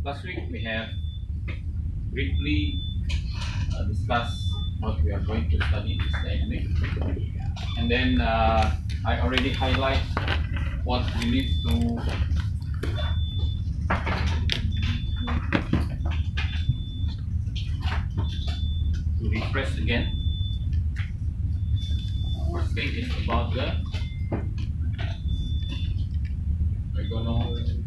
Last week we have briefly discussed what we are going to study in this dynamic, and then I already highlight what we need to refresh again. First thing is about the trigonometry.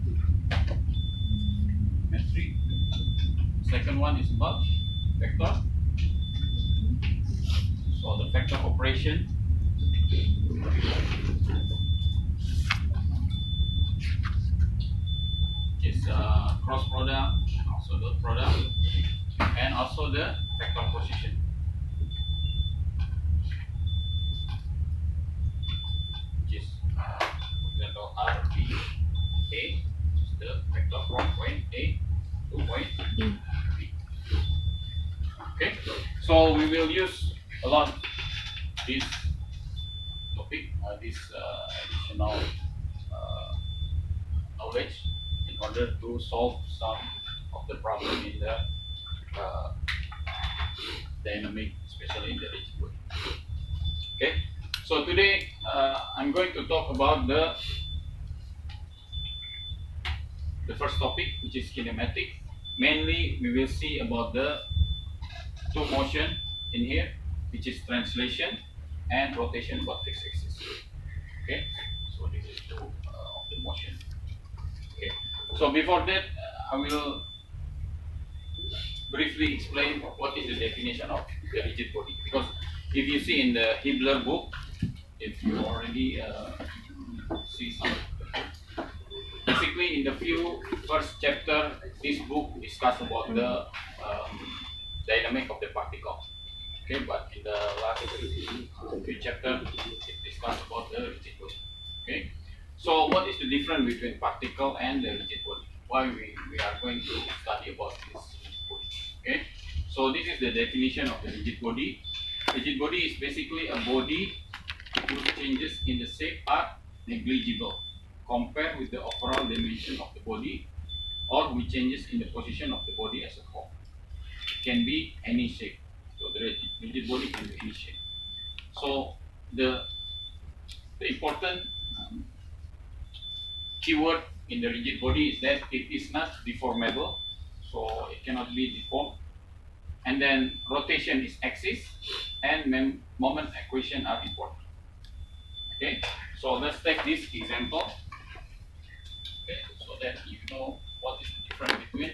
Second one is about vector. So the vector operation. Is cross product, also the product, and also the vector position. Which is example R, B, A, which is the vector from point A to point B. Okay, so we will use a lot this topic, this additional knowledge in order to solve some of the problem in the dynamic, especially in the rigid body. Okay, so today I'm going to talk about the first topic, which is kinematic. Mainly, we will see about the two motion in here, which is translation and rotation about fixed axis. Okay, so this is two of the motion. Okay, so before that, I will briefly explain what is the definition of the rigid body, because if you see in the Hibbeler book, if you already see some, basically in the first chapter, this book discuss about the dynamic of the particle. Okay, but in the last few chapters, it discuss about the rigid body. Okay, so what is the difference between particle and the rigid body? Why we are going to study about this rigid body? Okay, so this is the definition of the rigid body. Rigid body is basically a body whose changes in the shape are negligible compared with the overall dimension of the body, or which changes in the position of the body as a whole. It can be any shape. So the rigid body can be any shape. So the important keyword in the rigid body is that it is not deformable, so it cannot be deformed. And then rotation is axis, and moment equation are important. Okay, so let's take this example. Okay, so that you know what is the difference between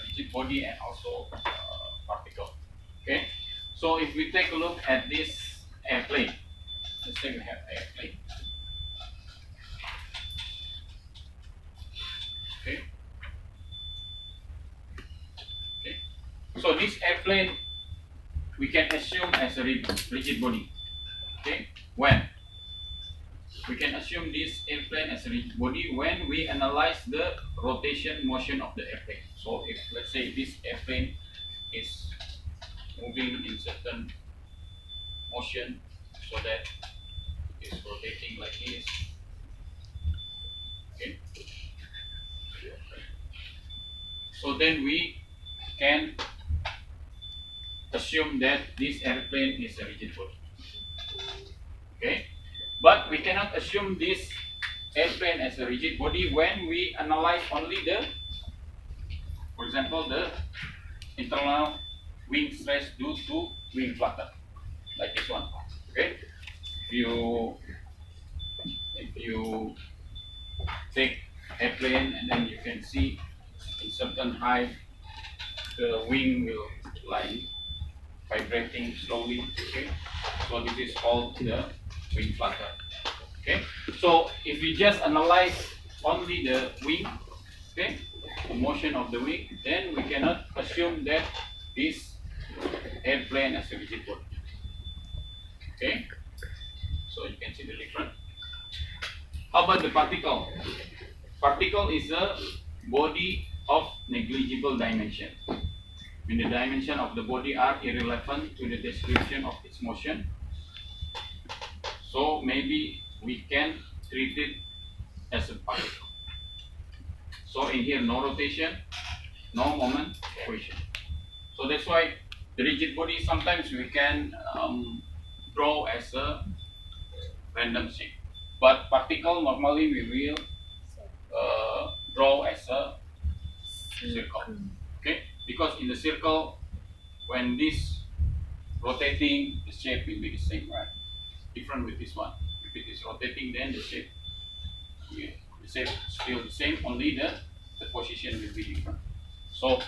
rigid body and also particle. Okay, so if we take a look at this airplane, let's say we have airplane. Okay. Okay. So this airplane we can assume as a rigid body. Okay. When we can assume this airplane as a rigid body when we analyze the rotation motion of the airplane. So if let's say this airplane is moving in certain motion, so that it's rotating like this. Okay. So then we can assume that this airplane is a rigid body. Okay, but we cannot assume this airplane as a rigid body when we analyze only the, for example, the internal wing stress due to wing flutter, like this one. Okay, if you take airplane and then you can see in certain height the wing will like vibrating slowly. Okay, so this is called the wing flutter. Okay, so if we just analyze only the wing, okay, the motion of the wing, then we cannot assume that this airplane as a rigid body. Okay, so you can see the difference. How about the particle? Particle is a body of negligible dimension. When the dimension of the body are irrelevant to the description of its motion, so maybe we can treat it as a particle. So in here, no rotation, no moment equation. So that's why the rigid body sometimes we can draw as a random shape, but particle normally we will draw as a circle. Okay, because in the circle, when this rotating, the shape will be the same, right? Different with this one. If it is rotating, then the shape is still the same, only the position will be different. So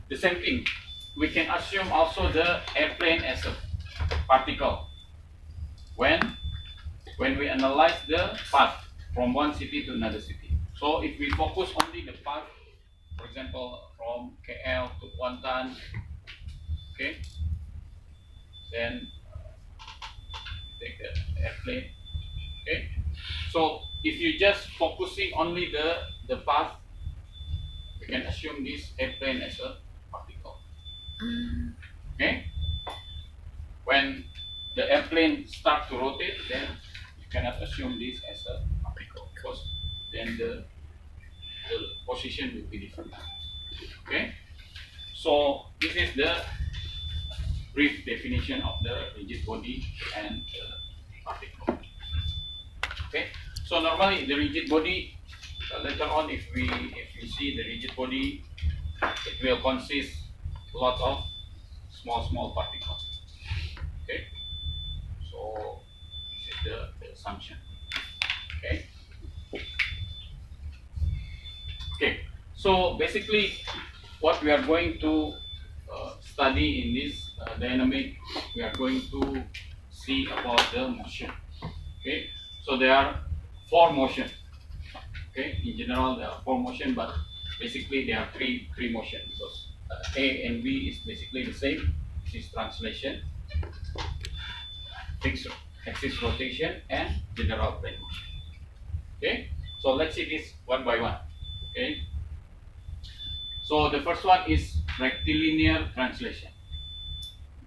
the same thing, we can assume also the airplane as a particle when we analyze the path from one city to another city. So if we focus only the path, for example, from KL to Kuantan, okay, then take the airplane, okay. So if you just focusing only the path, we can assume this airplane as a particle, okay. When the airplane start to rotate, then you cannot assume this as a particle because then the position will be different. Okay, so this is the brief definition of the rigid body and the particle. Okay, so normally the rigid body, later on if we see the rigid body, it will consist lot of small particles. Okay, so this is the assumption. Okay. Okay, so basically what we are going to study in this dynamic, we are going to see about the motion. Okay, so there are four motion. Okay, in general there are four motion, but basically there are three motion because A and B is basically the same. This is translation, fixed axis rotation, and general plane motion. Okay, so let's see this one by one. Okay, so the first one is rectilinear translation.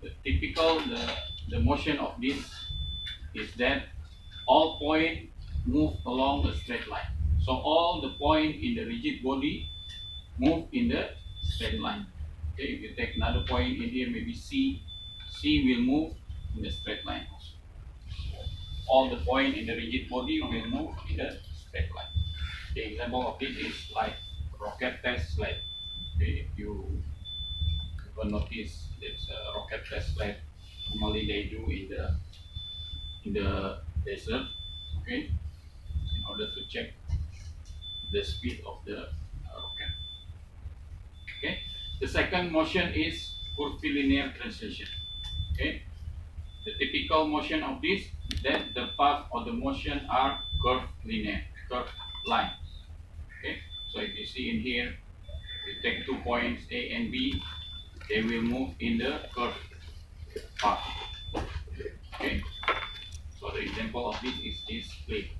The typical the motion of this is that all point move along a straight line. So all the point in the rigid body move in the straight line. Okay, if you take another point in here, maybe C will move in the straight line also. All the point in the rigid body will move in the straight line. The example of this is like rocket test sled. Okay, if you ever notice, there's a rocket test sled. Normally they do in the desert. Okay, in order to check the speed of the rocket. Okay, the second motion is curvilinear translation. Okay, the typical motion of this, that the path of the motion are curved line. Okay, so if you see in here, you take 2 points A and B, they will move in the curved path. Okay, so the example of this is this plate.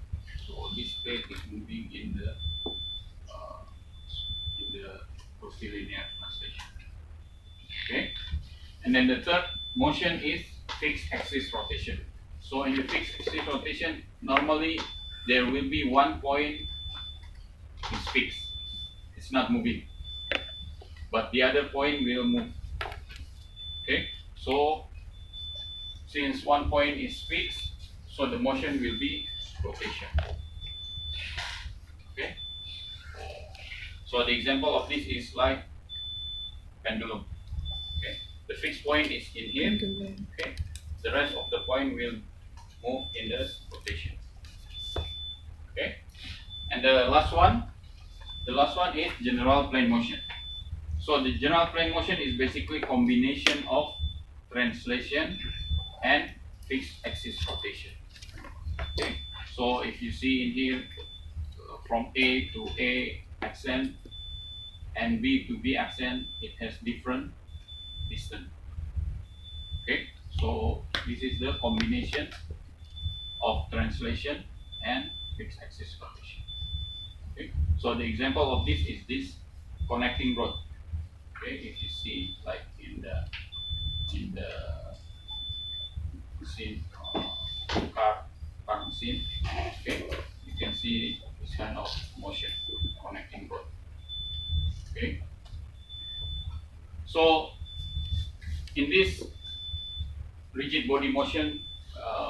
So this plate is moving in the curvilinear translation. Okay, and then the third motion is fixed axis rotation. So in the fixed axis rotation, normally there will be one point is fixed, it's not moving, but the other point will move. Okay, so since one point is fixed, so the motion will be rotation. Okay, so the example of this is like pendulum. Okay, the fixed point is in here. Okay, the rest of the point will move in the rotation. Okay, and the last one is general plane motion. So the general plane motion is basically combination of translation and fixed axis rotation. Okay, so if you see in here, from A to A accent and B to B accent, it has different distance. Okay, so this is the combination of translation and fixed axis rotation. Okay, so the example of this is this connecting road. Okay, if you see like in the scene, car scene, okay, you can see this kind of motion connecting road. Okay, So in this rigid body motion,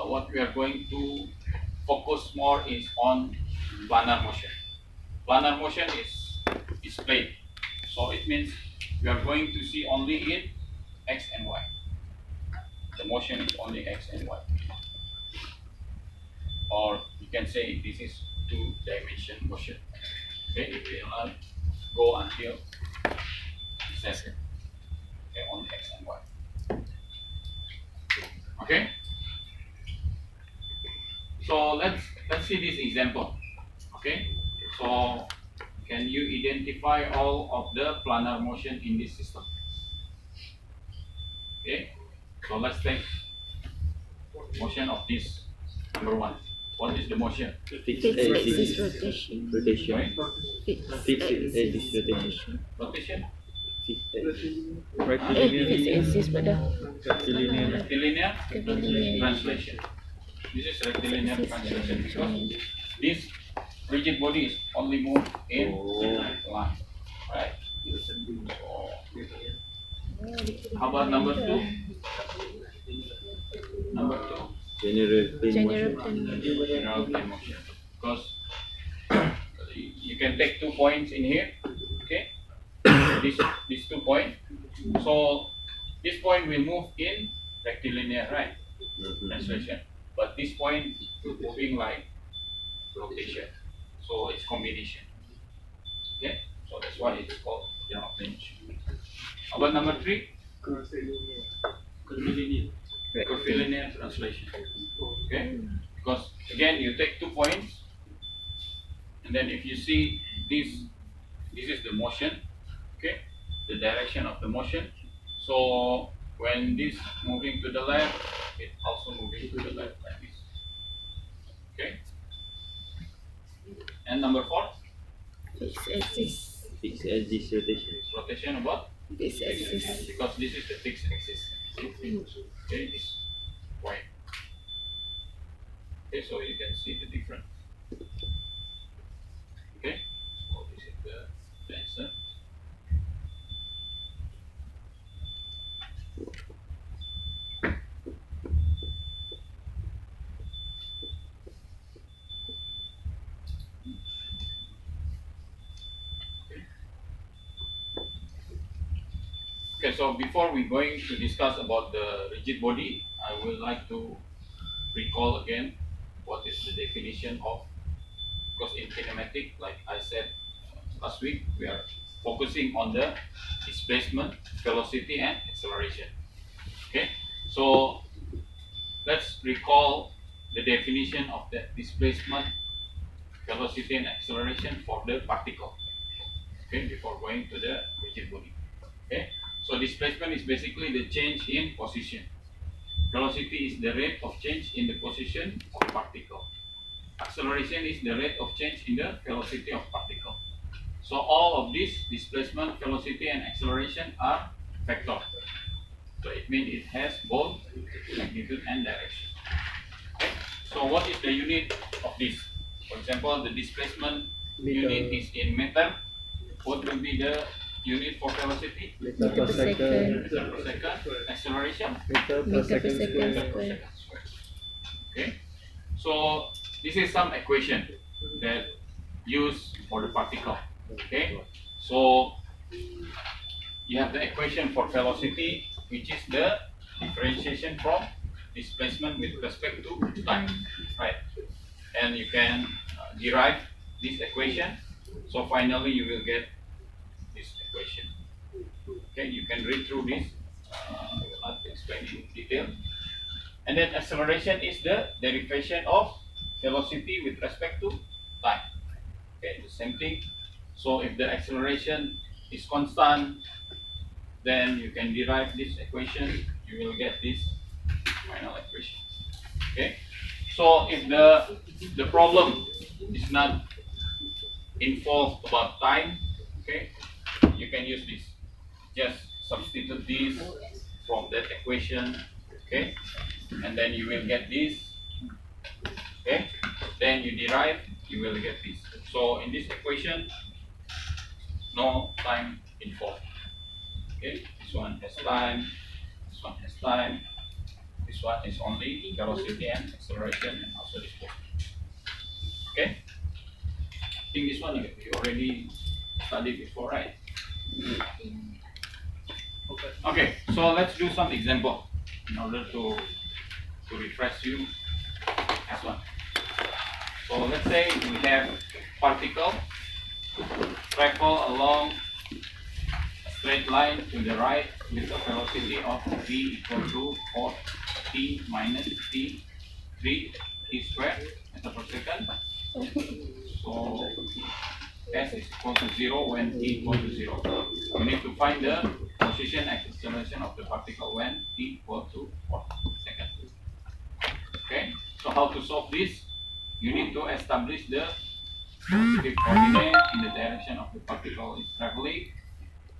what we are going to focus more is on planar motion. Planar motion is plane, so it means we are going to see only in x and y. The motion is only x and y, or you can say this is two-dimension motion. Okay, it will not go until z. Okay, on x and y. Okay. So let's see this example. Okay. So can you identify all of the planar motion in this system? Okay. So let's take motion of this number one. What is the motion? Fixed axis rotation. Right? Fixed axis rotation. Rotation. Fixed axis. Fixed axis pada Rectilinear rectilinear. translation. This is rectilinear translation because this rigid body is only moved in line, right? So, how about number two? Number two, General plane General motion. plane. general plane motion. Because you can take 2 points in here, okay? These 2 points. So this point will move in rectilinear, right? Translation. But this point moving like rotation. So it's combination. Okay? So that's why it's called general plane motion. How about number three? Curvilinear translation. Okay? Because again you take 2 points, and then if you see this is the motion, okay? The direction of the motion. So when this moving to the left, it also moving to the left like this. Okay? And number four, Fixed axis. Fixed axis rotation. rotation about Fixed fixed axis. axis, because this is the fixed axis. Okay, this point. Okay, so you can see the difference. Okay, so this is the answer. Okay, so before we going to discuss about the rigid body, I would like to recall again what is the definition of, because in kinematic, like I said last week, we are focusing on the displacement, velocity, and acceleration. Okay, so let's recall the definition of the displacement, velocity, and acceleration for the particle. Okay, before going to the rigid body. Okay, so displacement is basically the change in position. Velocity is the rate of change in the position of particle. Acceleration is the rate of change in the velocity of particle. So all of these, displacement, velocity, and acceleration, are vector. So it means it has both magnitude and direction. Okay. So what is the unit of this? For example, the displacement unit is in meter. What will be the unit for velocity? Meter per second. Meter per second. Acceleration? Meter Meter per second Meter per square. second square. Okay. So this is some equation that used for the particle. Okay. So you have the equation for velocity, which is the differentiation from displacement with respect to time, right? And you can derive this equation. So finally, you will get this equation. Okay, you can read through this. I will not explain in detail. And then acceleration is the derivation of velocity with respect to time. Okay, the same thing. So if the acceleration is constant, then you can derive this equation. You will get this final equation. Okay. So if the problem is not involved about time, okay, you can use this. Just substitute this from that equation, okay, and then you will get this. Okay, then you derive, you will get this. So in this equation, no time involved. Okay, this one has time, this one has time, this one is only velocity and acceleration and also displacement. Okay, I think this one you already studied before, right? Okay, so let's do some example in order to refresh you this one. So let's say we have particle travel along a straight line to the right with a velocity of v equal to 4t minus t 3 t squared meter per second. So s is equal to 0 when t equal to 0. We need to find the position and acceleration of the particle when t equal to 4 seconds. Okay, so how to solve this? You need to establish the positive coordinate in the direction of the particle is traveling.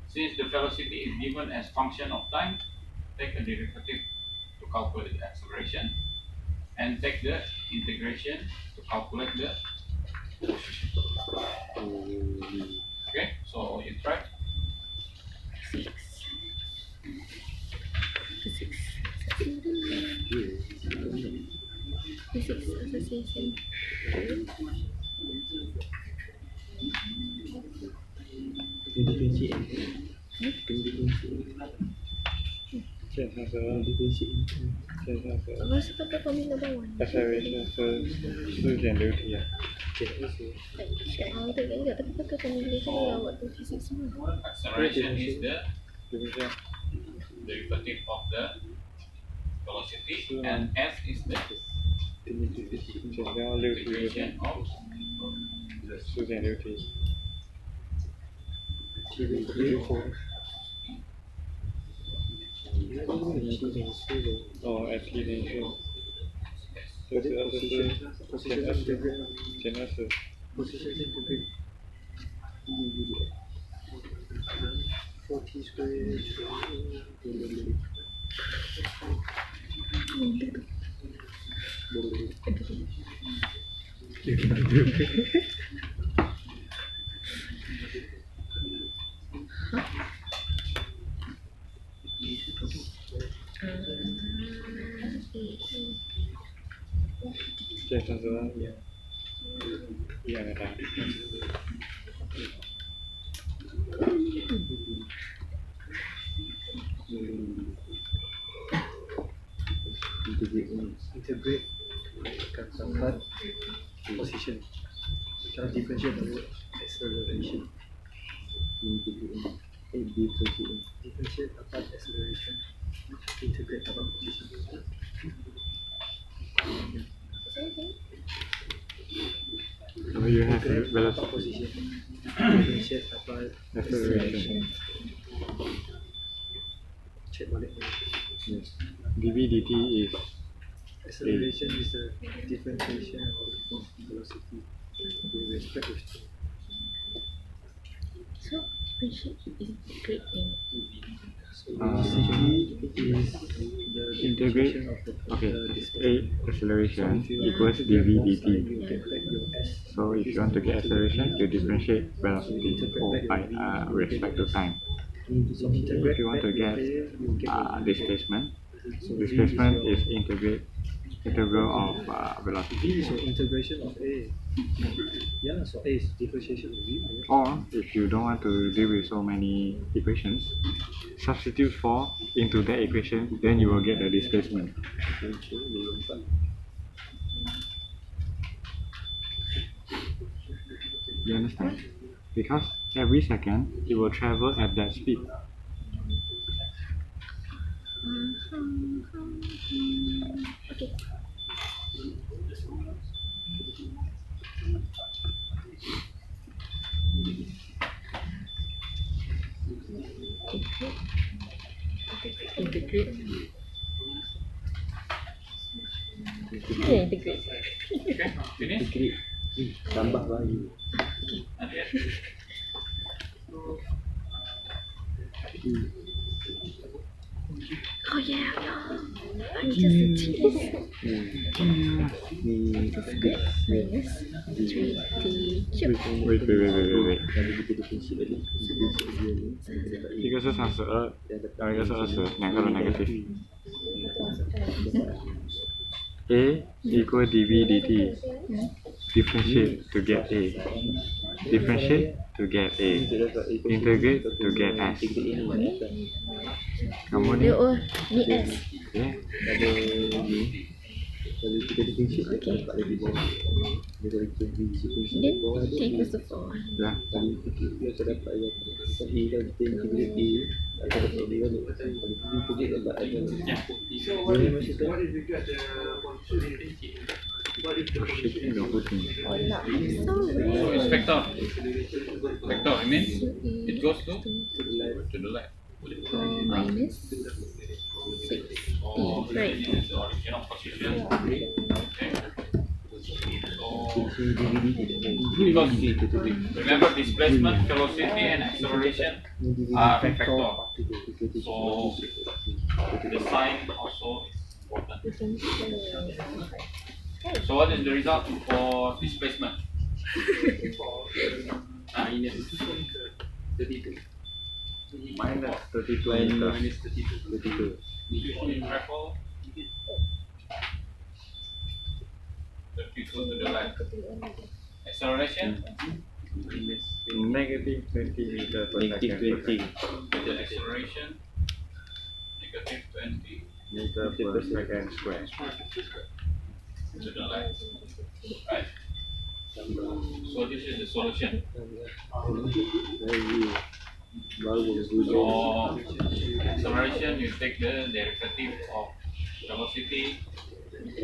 Since the velocity is given as function of time, take a derivative to calculate the acceleration and take the integration to calculate the position. Okay, so you try. Physics association. Apa sebab formula bawah? acceleration 是4.6t 啊。 Cik tahu tak ingat tapi pakai formula tu waktu physics semua. Acceleration is the derivative of the velocity and s is the 减掉6t integration of 4.6t。哦 ，ft 等于是减20。减32一样的答案。integrate akan dapat position, kalau differentiate dari acceleration, differentiate dapat acceleration, integrate dapat position. So you have Integrate dapat velocity position, differentiate dapat acceleration. check balik. Yes. dv dt is Acceleration is the differentiation of velocity with respect to time. So differentiate is integrating. So basically is the integrate. differentiation of the Okay, displacement. acceleration equals dv dt. You get back your s. So if you want to get acceleration, you differentiate velocity by respect to time. So integrate If you want to back get your A, you get displacement, so displacement V is integral of velocity. So integration of A. Yeah, so A is differentiation of V. Or if you don't want to deal with so many equations, substitute 4 into that equation, then you will get the displacement. You understand? Because every second it will travel at that speed. Okay. Integrate. Yeah, integrate. okay, finish. Tambah lagi. Not yet. Oh yeah, I just a cheese. squared minus 3t cube. Wait. 一个是32，然后一个是20，两个都 negative。A equal dv dt. Differentiate to get A. Differentiate to get A. Integrate to get S. Kamu ni? Oh, ni S. Okay. Okay. Then t equals to 4. Ya. Shaping the whole thing. Oh, not so So weird. it's vector. Vector, I mean, it goes to the left. 4 minus 6t, right? This is the original position. Okay. So, because remember displacement, velocity, and acceleration are vector. So the sign also is important. So what is the result for displacement? Minus 32 meters. 32. Travel 32 to the left. Acceleration, Negative 20 meters per second. the acceleration, negative 20 Meter per second square. to the left. Right? So this is the solution. So acceleration, you take the derivative of velocity,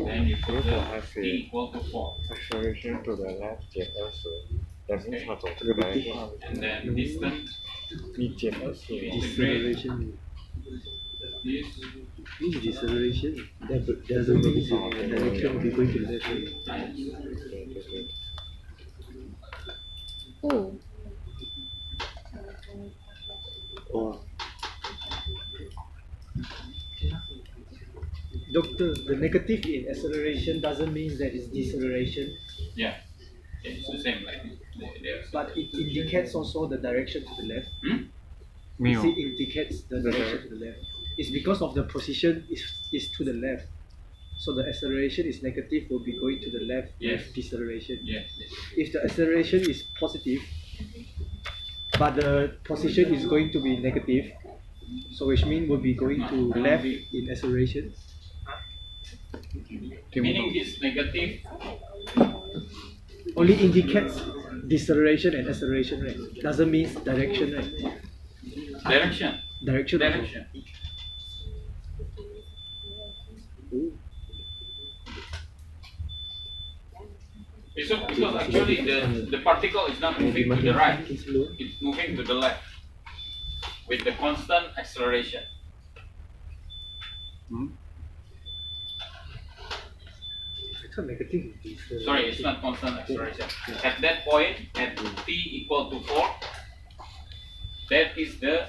then you put the t equal to 4. Acceleration to the left 减20 That means 它走这个 direction And then distance, 你减20 Deceleration. this This is deceleration. That doesn't mean the direction will be going to the left. Oh, Or Doctor, the negative in acceleration doesn't mean that it's deceleration, yeah, it's the same like this. but it indicates also the direction to the left. 没 It 有 indicates the direction to the left. It's because of the position is to the left. So the acceleration is negative will be going to the left Yes. with deceleration. Yes. If the acceleration is positive, but the position is going to be negative, so which means will be going to left in acceleration. Meaning this negative, Only indicates deceleration and acceleration, right? Doesn't mean direction, right? direction. Direction. also. Direction. Because actually the particle is not moving to the right, it's moving to the left with the constant acceleration. I thought negative is deceleration. Sorry, it's not constant acceleration. At that point, at t equal to 4, that is the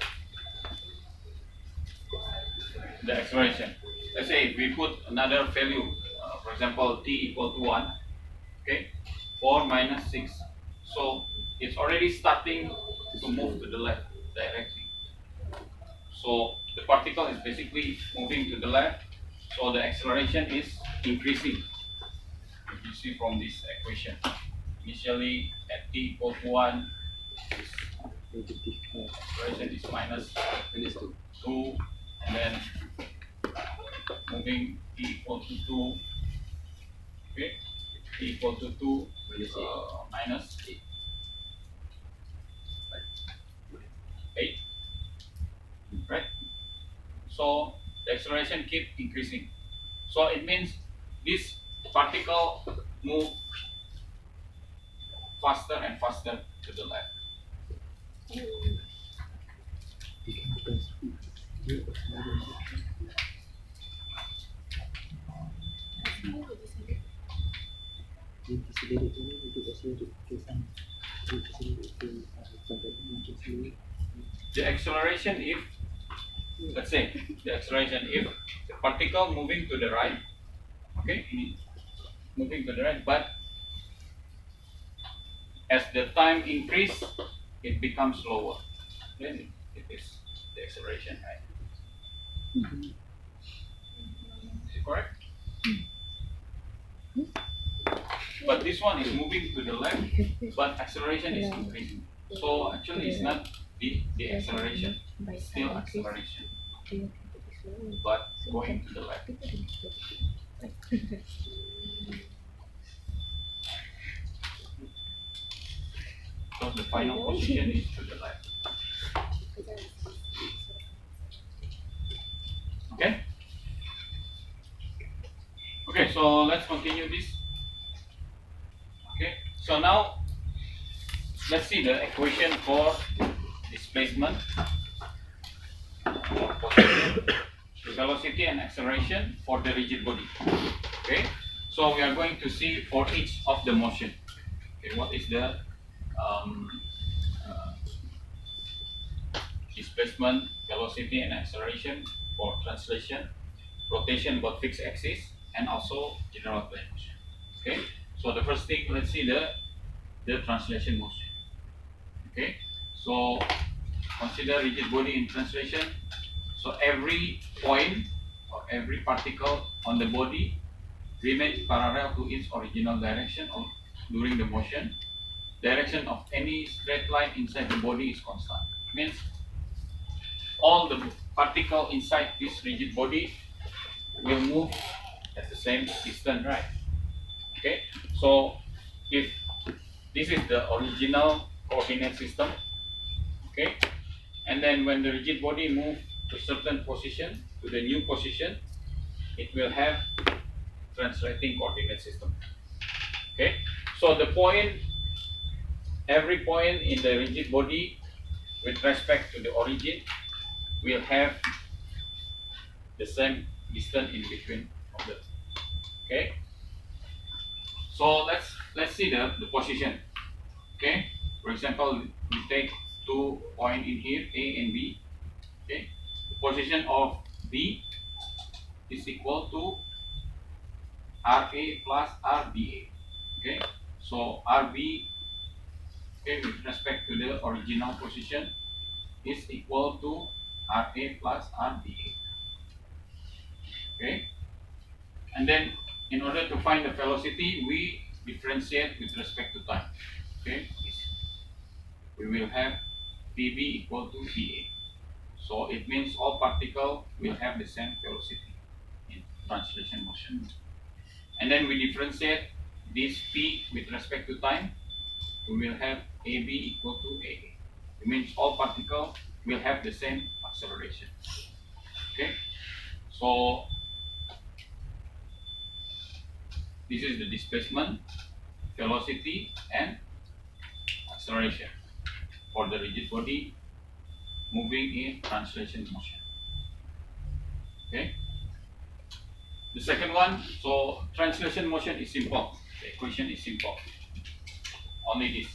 acceleration. Let's say if we put another value, for example, t equal to 1, okay, 4 minus 6. So it's already starting to move to the left directly. So the particle is basically moving to the left, so the acceleration is increasing. If you see from this equation, initially at t equal to 1, acceleration is minus 2, and then moving t equal to 2, okay, t equal to 2 minus 8, right? So the acceleration keep increasing. So it means this particle move faster and faster to the left. The acceleration, if let's say the acceleration, if the particle moving to the right, okay, moving to the right, but as the time increase, it becomes slower. Then it is the acceleration, right? Is it correct? But this one is moving to the left, but acceleration is increasing. So actually it's not the acceleration, it's still acceleration, but going to the left. So the final position is to the left. Okay? Okay, so let's continue this. Okay, so now let's see the equation for displacement, or position, velocity and acceleration for the rigid body. Okay, so we are going to see for each of the motion. Okay, what is the displacement, velocity and acceleration for translation, rotation about fixed axis, and also general plane motion. Okay, so the first thing, let's see the translation motion. Okay, so consider rigid body in translation. So every point or every particle on the body remains parallel to its original direction during the motion. Direction of any straight line inside the body is constant. Means all the particle inside this rigid body will move at the same distance, right? Okay, so if this is the original coordinate system, okay, and then when the rigid body moves to certain position, to the new position, it will have translating coordinate system. Okay, so the point, every point in the rigid body with respect to the origin will have the same distance in between of the. Okay, so let's see the position. Okay, for example, we take 2 points in here, A and B. Okay, the position of B is equal to RA plus RBA. Okay, so RB, okay, with respect to the original position is equal to RA plus RBA. Okay, and then in order to find the velocity, we differentiate with respect to time. Okay, we will have PB equal to PA. So it means all particles will have the same velocity in translation motion. And then we differentiate this P with respect to time. We will have AB equal to AA. It means all particles will have the same acceleration. Okay, so this is the displacement, velocity, and acceleration for the rigid body moving in translation motion. Okay. The second one, so translation motion is simple. The equation is simple. Only this.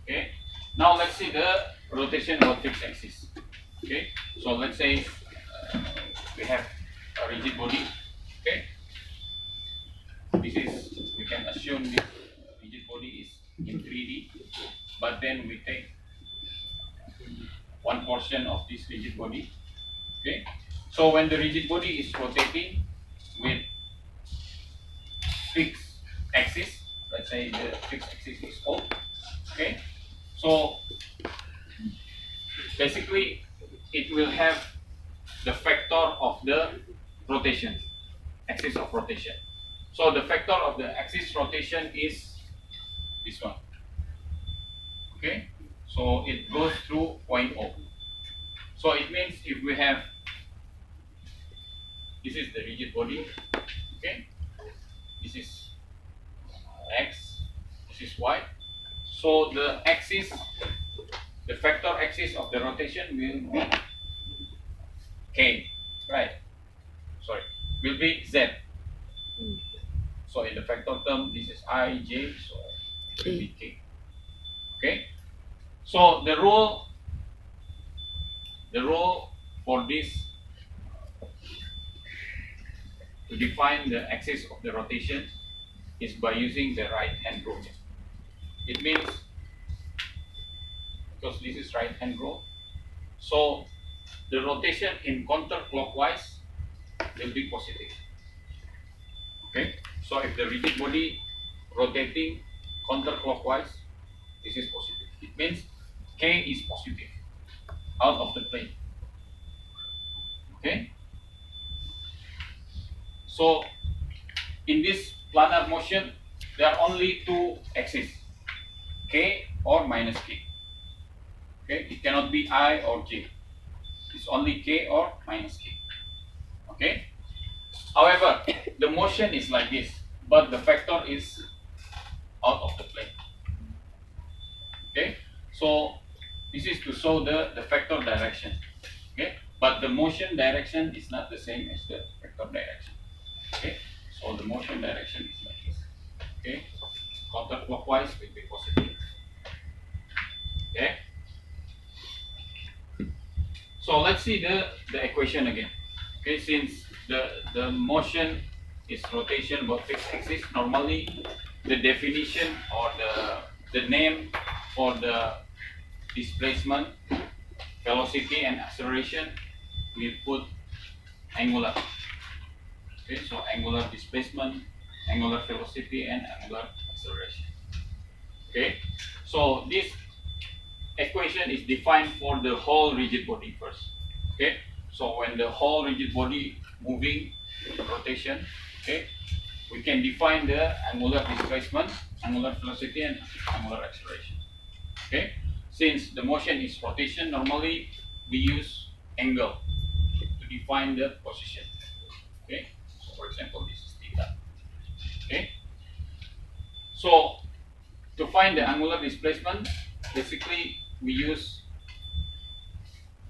Okay. Now let's see the rotation about fixed axis. Okay. So let's say we have a rigid body. Okay. This is, we can assume this rigid body is in 3D, but then we take one portion of this rigid body. Okay. So when the rigid body is rotating with fixed axis, let's say the fixed axis is O. Okay. So basically it will have the factor of the rotation, axis of rotation. So the factor of the axis rotation is this one. Okay, so it goes through point O. So it means if we have, this is the rigid body, okay, this is X, this is Y. So the axis, the factor axis of the rotation will be K, right? Sorry, will be Z. So in the factor term, this is I, J, so it will be K. Okay. So the rule for this, to define the axis of the rotation, is by using the right hand rule. It means, because this is right hand rule, so the rotation in counterclockwise will be positive. Okay, so if the rigid body rotating counterclockwise, this is positive. It means K is positive out of the plane. Okay, so in this planar motion, there are only two axes, K or minus K. Okay, it cannot be I or J. It's only K or minus K. Okay. However, the motion is like this, but the vector is out of the plane. Okay. So this is to show the vector direction. Okay. But the motion direction is not the same as the vector direction. Okay. So the motion direction is like this. Okay. Counterclockwise will be positive. Okay. So let's see the equation again. Okay, since the motion is rotation about fixed axis, normally the definition or the name for the displacement, velocity and acceleration, we put angular. Okay, so angular displacement, angular velocity and angular acceleration. Okay, so this equation is defined for the whole rigid body first. Okay, so when the whole rigid body moving rotation, okay, we can define the angular displacement, angular velocity and angular acceleration. Okay, since the motion is rotation, normally we use angle to define the position. Okay, so for example this is theta. Okay, so to find the angular displacement, basically we use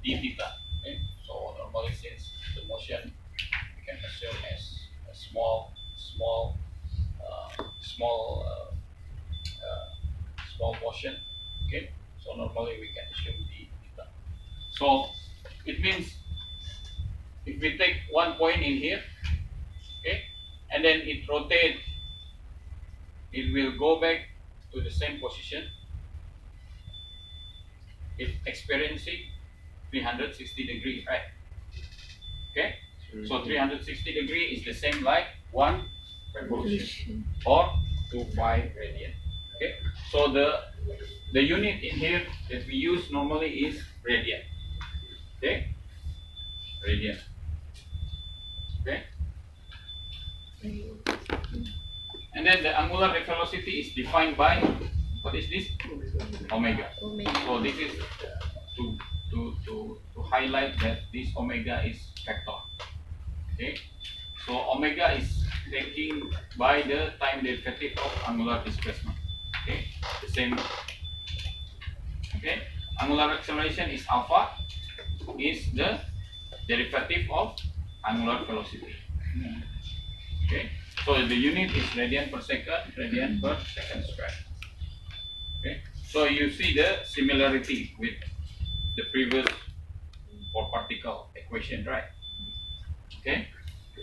d theta. Okay? So normally, since the motion we can assume as a small motion. Okay, so normally we can assume d theta. So it means if we take one point in here, okay, and then it rotates, it will go back to the same position. It's experiencing 360 degree, right? Okay, so 360 degree is the same like 1 revolution or 2 pi radian. Okay, so the unit in here that we use normally is radian. Okay, radian. Okay, and then the angular velocity is defined by, what is this? Omega. So this is to highlight that this omega is vector. Okay, so omega is taking by the time derivative of angular displacement. Okay, the same. Okay, angular acceleration is alpha, is the derivative of angular velocity. Okay, so the unit is radian per second square. Okay, so you see the similarity with the previous for particle equation, right? Okay,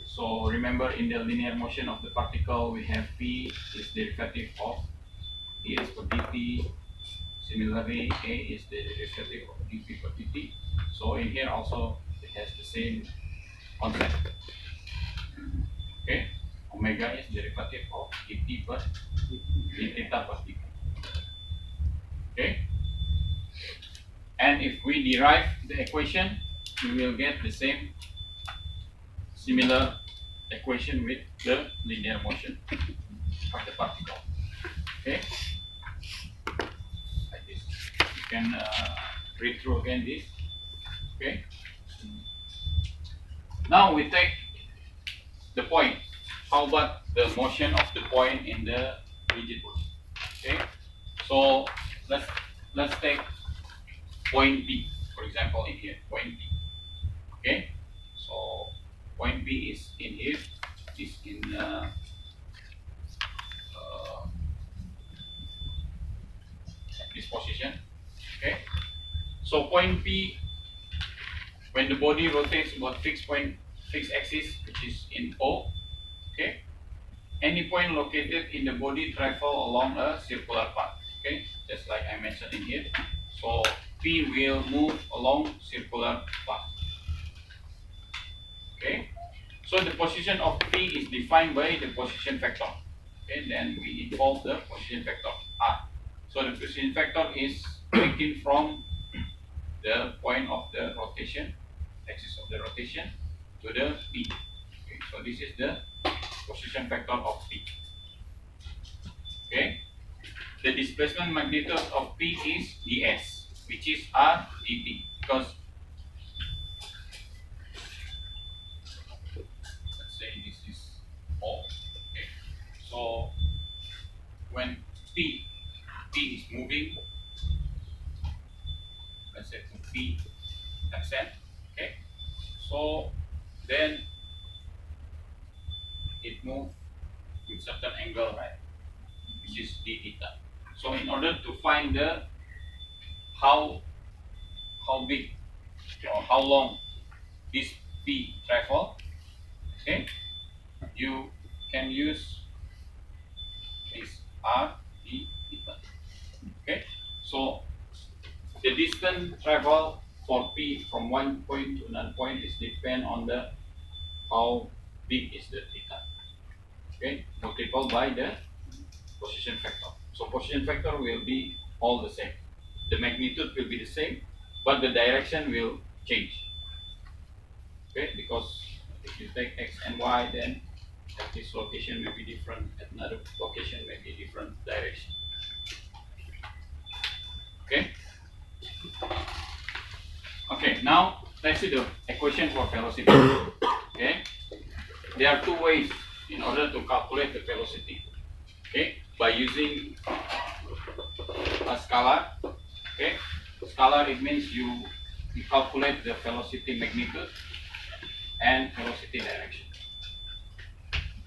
so remember in the linear motion of the particle we have p is derivative of ds per dt. Similarly, a is the derivative of dp per dt. So in here also it has the same concept. Okay, omega is derivative of dt per d theta per dt. Okay, and if we derive the equation, we will get the same similar equation with the linear motion of the particle. Okay, like this. You can read through again this. Okay, now we take the point. How about the motion of the point in the rigid body? Okay, so let's take point B, for example, in here, point B. Okay, so point B is in here, is in this position. Okay, so point P, when the body rotates about fixed axis, which is in O. Okay, any point located in the body travel along a circular path. Okay, just like I mentioned in here. So P will move along circular path. Okay, so the position of P is defined by the position vector. Okay, then we involve the position vector R. So the position vector is taken from the point of the rotation, axis of the rotation, to the P. Okay, so this is the position vector of P. Okay, the displacement magnitude of P is ds, which is R dt, because let's say this is O. Okay, so when P is moving, let's say to P ascent. Okay, so then it moves with certain angle, right, which is d theta. So in order to find the how big or how long this P travel, okay, you can use this R d theta. Okay, so the distance travel for P from one point to another point is depend on the how big is the theta. Okay, multiplied by the position factor. So position factor will be all the same. The magnitude will be the same, but the direction will change. Okay, because if you take x and y, then at this location may be different, at another location may be different direction. Okay. Okay, now let's see the equation for velocity. Okay, there are two ways in order to calculate the velocity. Okay, by using a scalar. Okay, scalar, it means you calculate the velocity magnitude and velocity direction.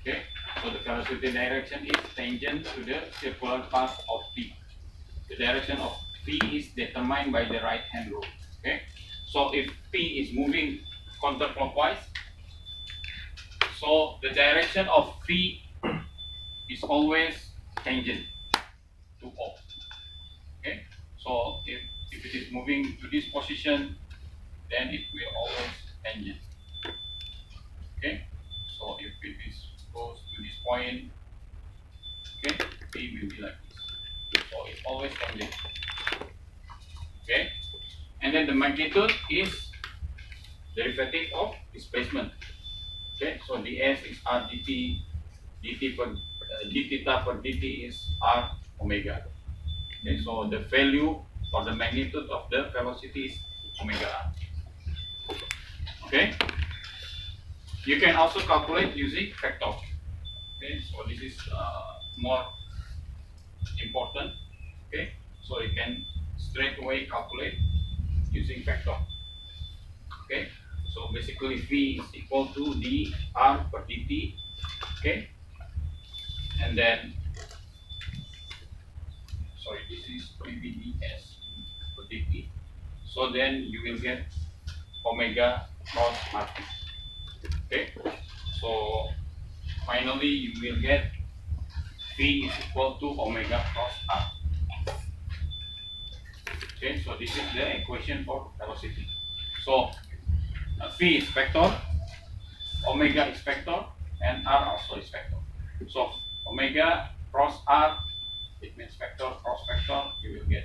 Okay, so the velocity direction is tangent to the circular path of P. The direction of P is determined by the right hand rule. Okay, so if P is moving counterclockwise, so the direction of P is always tangent to O. Okay, so if it is moving to this position, then it will always tangent. Okay, so if it is goes to this point, okay, P will be like this. So it's always tangent. Okay, and then the magnitude is derivative of displacement. Okay, so ds is r dt, dt per d theta per dt is r omega. Okay, so the value for the magnitude of the velocity is omega r. Okay, you can also calculate using vector. Okay, so this is more important. Okay, so you can straight away calculate using vector. Okay, so basically v is equal to dr per dt. Okay, and then sorry, this is maybe ds per dt. So then you will get omega cross r. Okay, so finally you will get v is equal to omega cross r. Okay, so this is the equation for velocity. So v is vector, omega is vector, and r also is vector. So omega cross r, it means vector cross vector, you will get.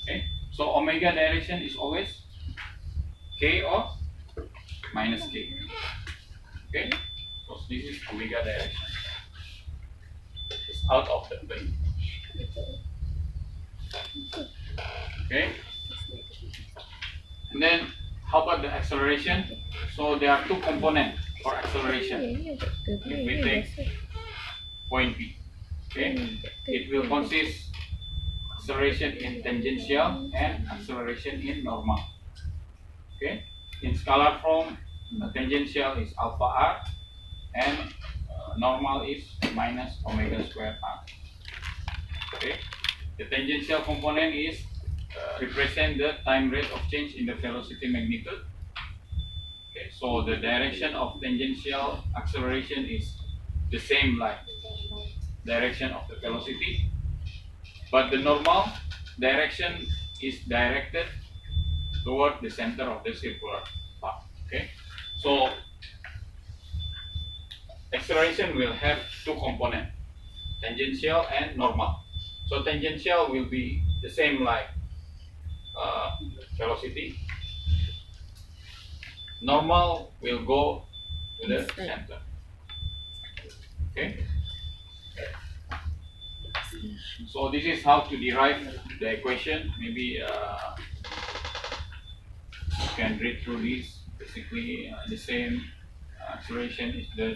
Okay, so omega direction is always k or minus k. Okay, because this is omega direction. It's out of the plane. Okay, and then how about the acceleration? So there are two components for acceleration. If we take point B, okay, it will consist acceleration in tangential and acceleration in normal. Okay, in scalar form, tangential is alpha r and normal is minus omega square r. Okay, the tangential component is represent the time rate of change in the velocity magnitude. Okay, so the direction of tangential acceleration is the same like direction of the velocity, but the normal direction is directed toward the center of the circular path. Okay, so acceleration will have two components, tangential and normal. So tangential will be the same like velocity. Normal will go to the center. Okay. So this is how to derive the equation. Maybe you can read through this. Basically, the same acceleration is the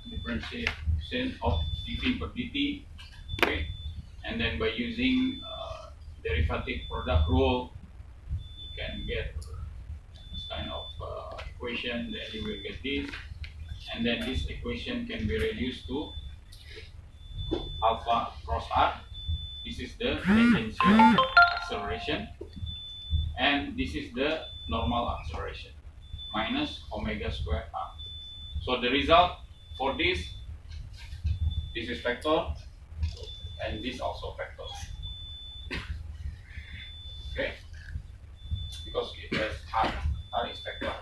differentiation of dv per dt. Okay, and then by using derivative product rule, you can get this kind of equation. Then you will get this, and then this equation can be reduced to alpha cross r. This is the tangential acceleration, and this is the normal acceleration minus omega square r. So the result for this is vector, and this also vector. Okay, because it has r is vector,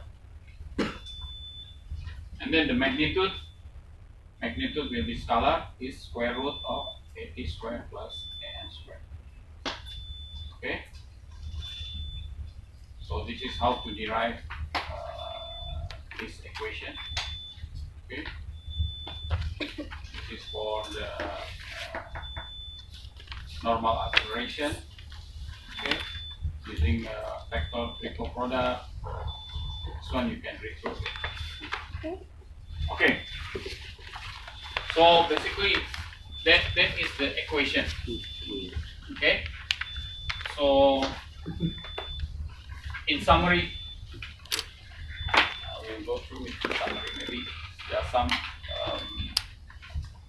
and then the magnitude will be scalar, is square root of at squared plus an squared. Okay, so this is how to derive this equation. Okay, this is for the normal acceleration. Okay, using vector triple product. This one you can read through it. Okay. So basically, that is the equation. Okay. So in summary, we'll go through it in summary. Maybe there are some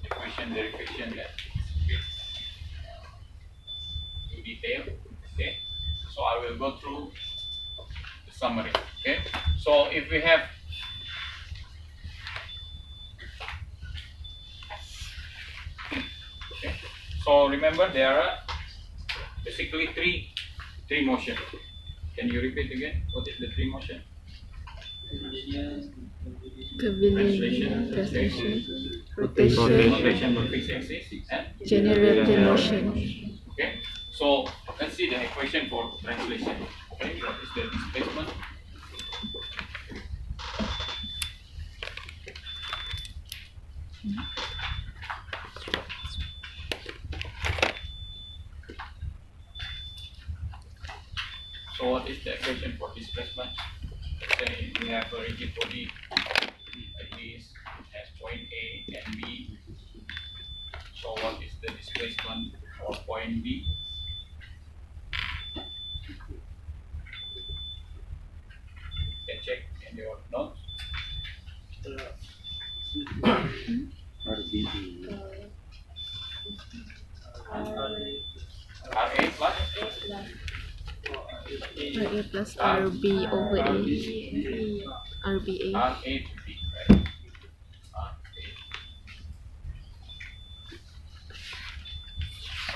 equation derivation that is in detail. Okay. So I will go through the summary. Okay. So if we have so remember there are basically three motion. Can you repeat again? What is the three motion? Pavilion, translation, Rotation per fixed axis and generated motion. okay. So let's see the equation for translation. Okay, what is the displacement? So what is the equation for displacement? Let's say we have a rigid body like this, has point A and B. So what is the displacement for point B? You can check in your notes. RA plus RA plus RB over A. RBA. RA to B, right? RA.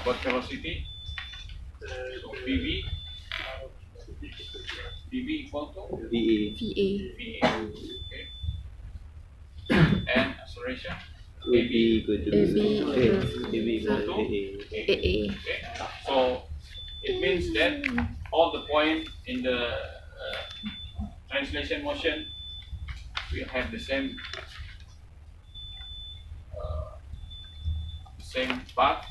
About velocity, so VB equal to VA. VA. okay. And acceleration Will be equal to AB equal to AA. Okay. So it means that all the points in the translation motion will have the same path,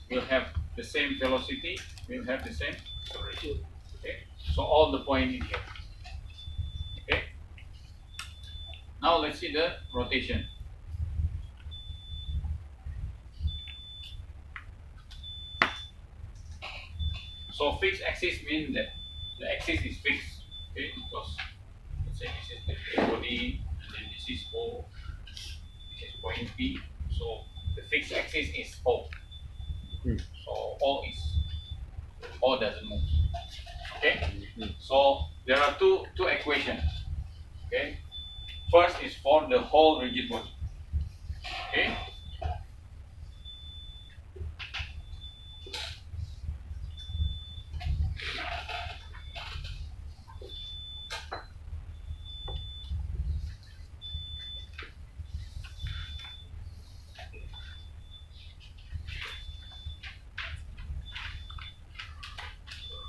will have the same velocity, will have the same acceleration. Okay. So all the points in here. Okay. Now let's see the rotation. So fixed axis means that the axis is fixed, okay? Because let's say this is the body, and then this is O, this is point P. So the fixed axis is O. So O doesn't move. Okay. So there are two equations. Okay. First is for the whole rigid body. Okay.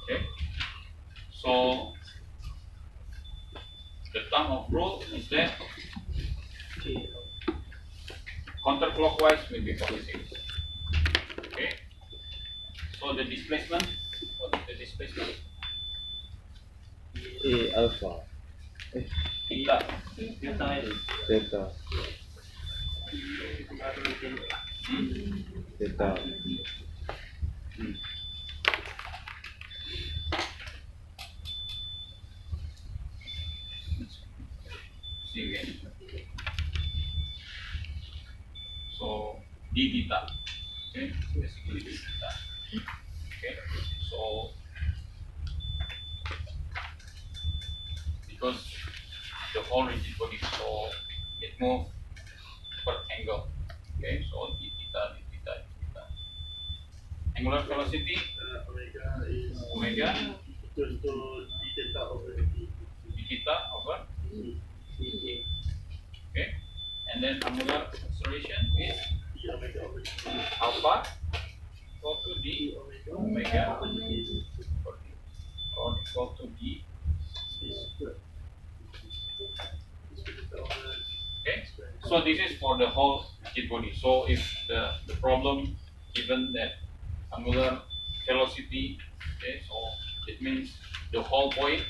Okay. So the term of rule is that counterclockwise will be positive. Okay. So the displacement, what is the displacement? A alpha Theta. theta Hmm? theta. See again. So d theta. Okay, basically d theta. Okay, so because the whole rigid body, so it moves per angle. Okay, so d theta, d theta, d theta. Angular velocity omega d theta over d. Okay, and then angular acceleration is alpha equal to d omega or equal to d. Okay, so this is for the whole rigid body. So if the problem given that angular velocity, okay, so it means the whole point,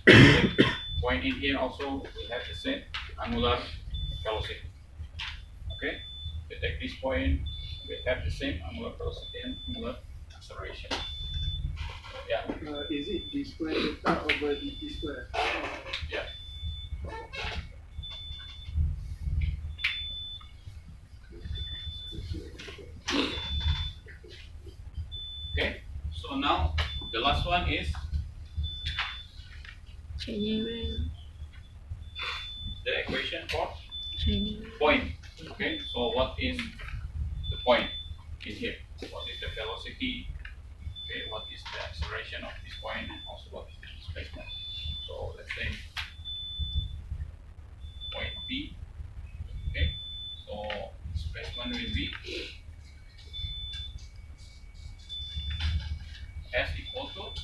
the point in here also will have the same angular velocity. Okay, we take this point, we have the same angular velocity and angular acceleration. Yeah, Is it d square theta over dt square? yeah. Okay, so now the last one is General. the equation for General. point. Okay, so what is the point in here? What is the velocity? Okay, what is the acceleration of this point, and also what is the displacement? So let's say point P. Okay, so displacement will be S equal to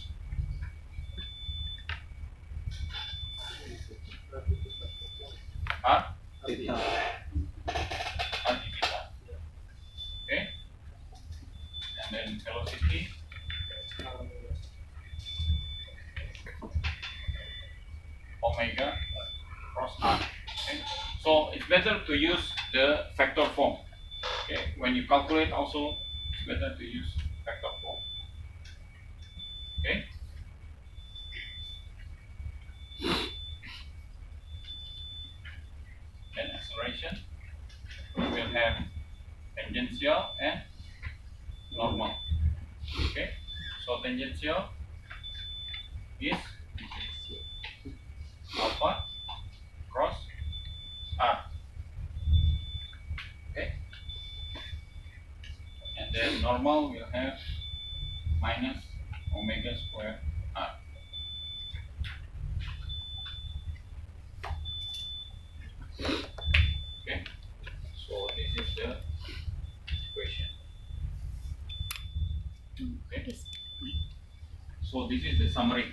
R Theta. R d theta. Okay, and then velocity omega cross R. Okay, so it's better to use the factor form. Okay, when you calculate also it's better to use factor form. Okay. Then acceleration, we will have tangential and normal. Okay, so tangential is alpha cross R. Okay, and then normal will have minus omega square R. Okay, so this is the equation. Okay, so this is the summary.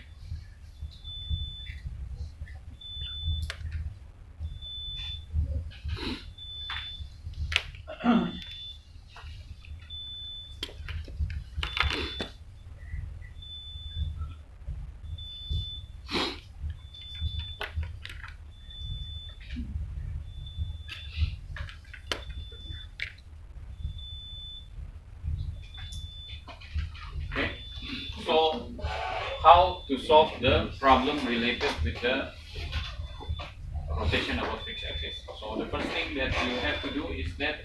Okay, so how to solve the problem related with the rotation about fixed axis? So the first thing that you have to do is that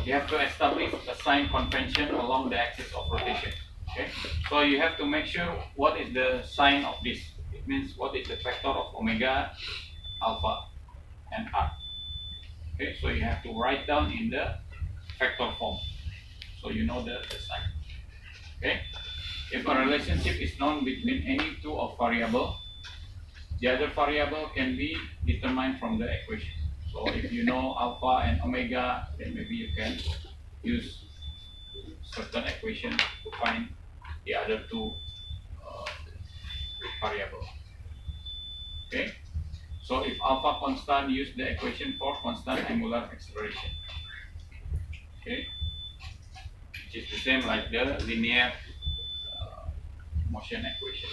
you have to establish a sign convention along the axis of rotation. Okay, so you have to make sure what is the sign of this. It means what is the factor of omega, alpha, and R. Okay, so you have to write down in the factor form, so you know the sign. Okay, if a relationship is known between any two of variable, the other variable can be determined from the equation. So if you know alpha and omega, then maybe you can use certain equation to find the other two variable. Okay, so if alpha constant, use the equation for constant angular acceleration. Okay, which is the same like the linear motion equation.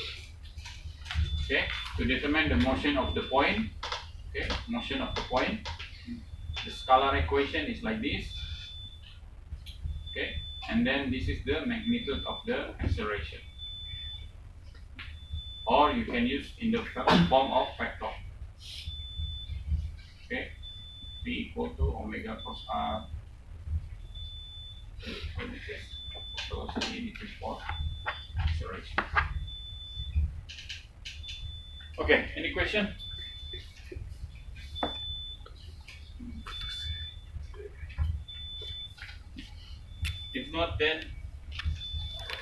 Okay, to determine the motion of the point, okay, motion of the point, the scalar equation is like this. Okay, and then this is the magnitude of the acceleration, or you can use in the form of vector. Okay, V equal to omega cos r. Velocity for acceleration. Okay, any question? If not, then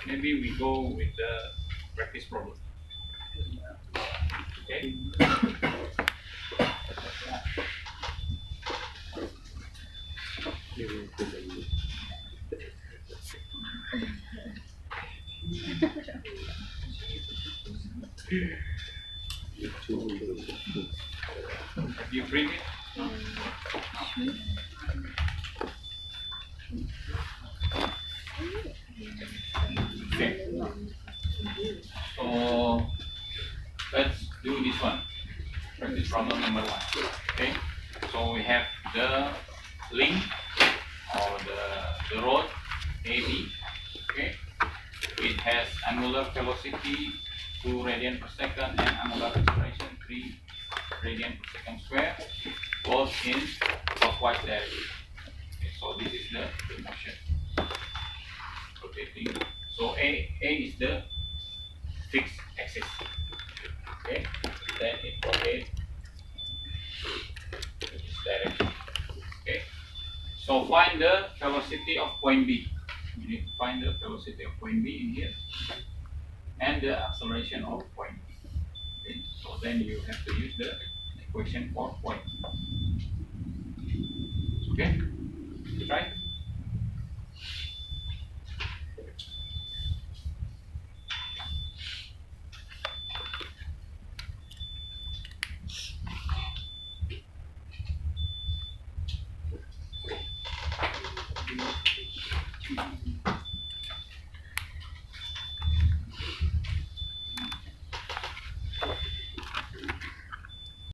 maybe we go with the practice problem. Okay. Have you print it? No? Okay. So let's do this one. Practice problem number 1. Okay. So we have the link or the road AB. Okay. It has angular velocity 2 radian per second and angular acceleration 3 radian per second square, both in clockwise direction. Okay, so this is the motion rotating. So A is the fixed axis. Okay, then it rotates in this direction. Okay, so find the velocity of point B. You need to find the velocity of point B in here and the acceleration of point B. Okay, so then you have to use the equation for point. Okay, try.